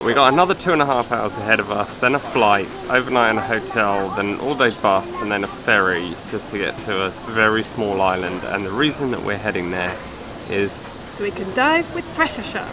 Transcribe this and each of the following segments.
We got another 2.5 hours ahead of us, then a flight, overnight in a hotel, then an all-day bus, and then a ferry just to get to a very small island. And the reason that we're heading there is so we can dive with pressure sharks.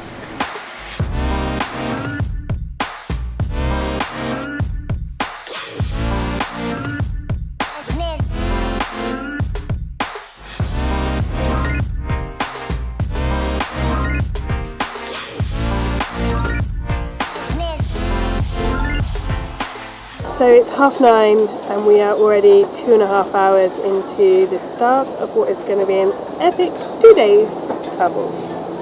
So it's 9:30 and we are already 2.5 hours into the start of what is going to be an epic 2 days travel.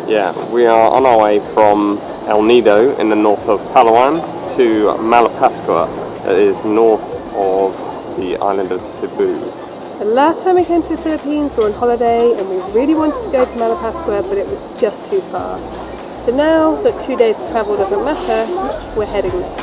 Yeah, we are on our way from El Nido in the north of Palawan to Malapascua, that is north of the island of Cebu. The last time we came to the Philippines we were on holiday and we really wanted to go to Malapascua, but it was just too far. So now that 2 days of travel doesn't matter, we're heading there.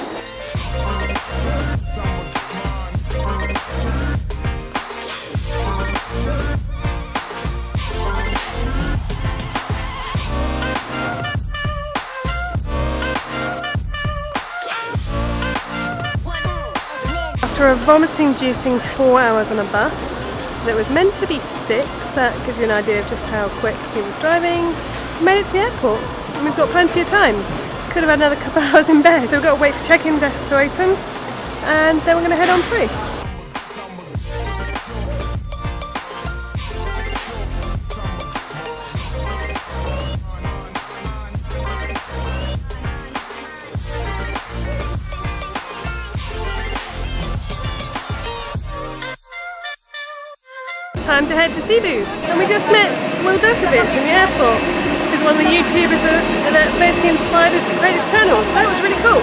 After a vomiting-inducing 4 hours on a bus that was meant to be 6, that gives you an idea of just how quick he was driving, we made it to the airport and we've got plenty of time. Could have had another couple of hours in bed, so we've got to wait for check-in desks to open and then we're going to head on through. Time to head to Cebu, and we just met Will Dershowitz in the airport, who's one of the YouTubers that basically inspired us to create this channel. So that was really cool.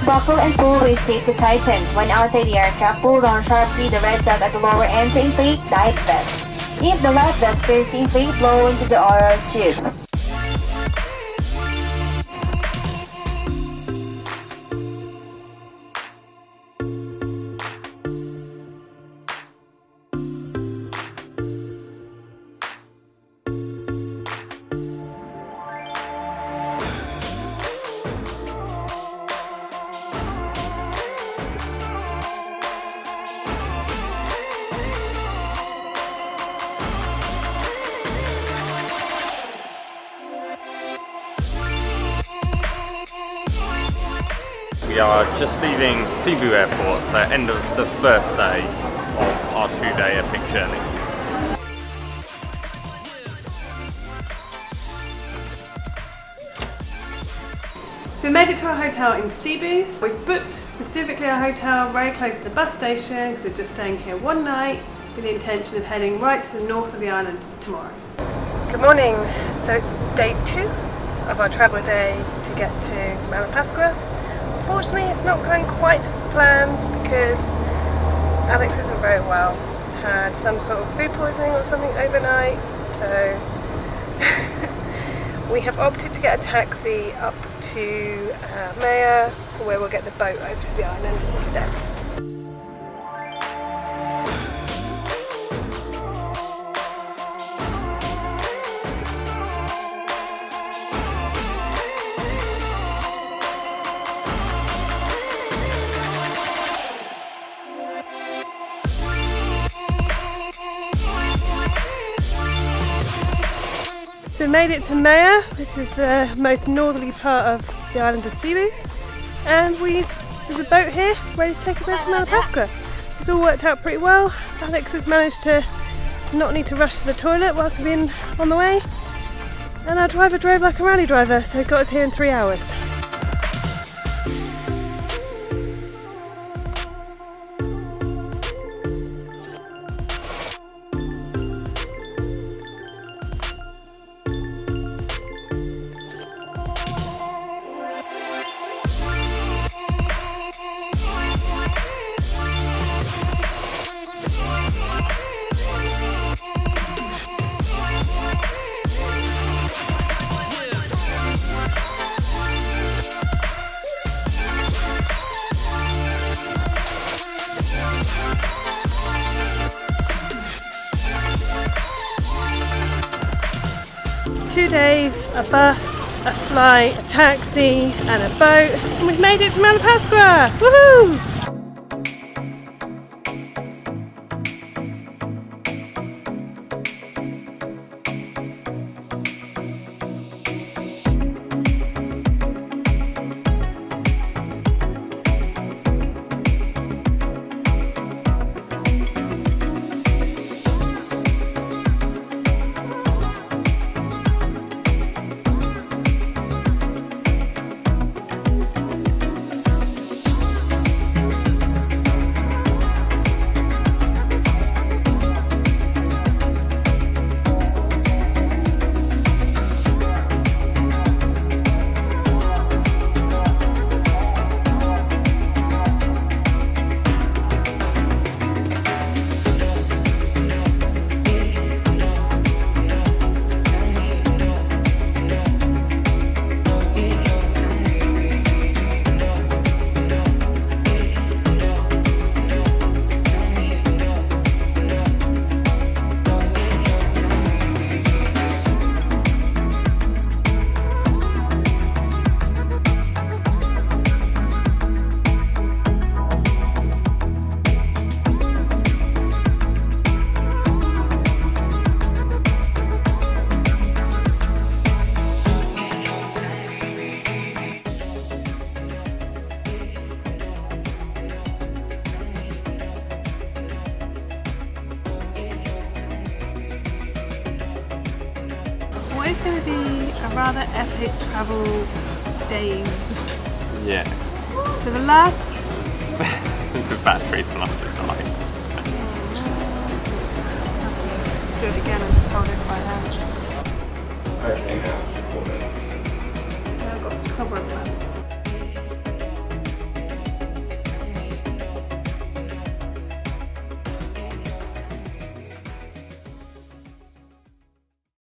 Buckle and pull with safety tightened. When outside the aircraft, pull down sharply the red dot at the lower end to inflate life vest. If the life vest fails to inflate, blow into the oral tube. we are just leaving Cebu Airport, so end of the first day of our 2-day epic journey. So we made it to our hotel in Cebu. We booked specifically our hotel very close to the bus station because we're just staying here one night with the intention of heading right to the north of the island tomorrow. Good morning. So it's day 2 of our travel day to get to Malapascua. Unfortunately it's not going quite to plan because Alex isn't very well. He's had some sort of food poisoning or something overnight, so we have opted to get a taxi up to Maya, where we'll get the boat over to the island instead. So we made it to Maya, which is the most northerly part of the island of Cebu, and there's a boat here ready to take us over to Malapascua. It's all worked out pretty well. Alex has managed to not need to rush to the toilet whilst we've been on the way, and our driver drove like a rally driver, so he got us here in 3 hours. 2 days, a bus, a flight, a taxi and a boat, and we've made it to Malapascua! Woohoo! What is going to be a rather epic travel days. Yeah. So the last... The batteries will have to die. Do it again and just hold it by hand. Okay, now.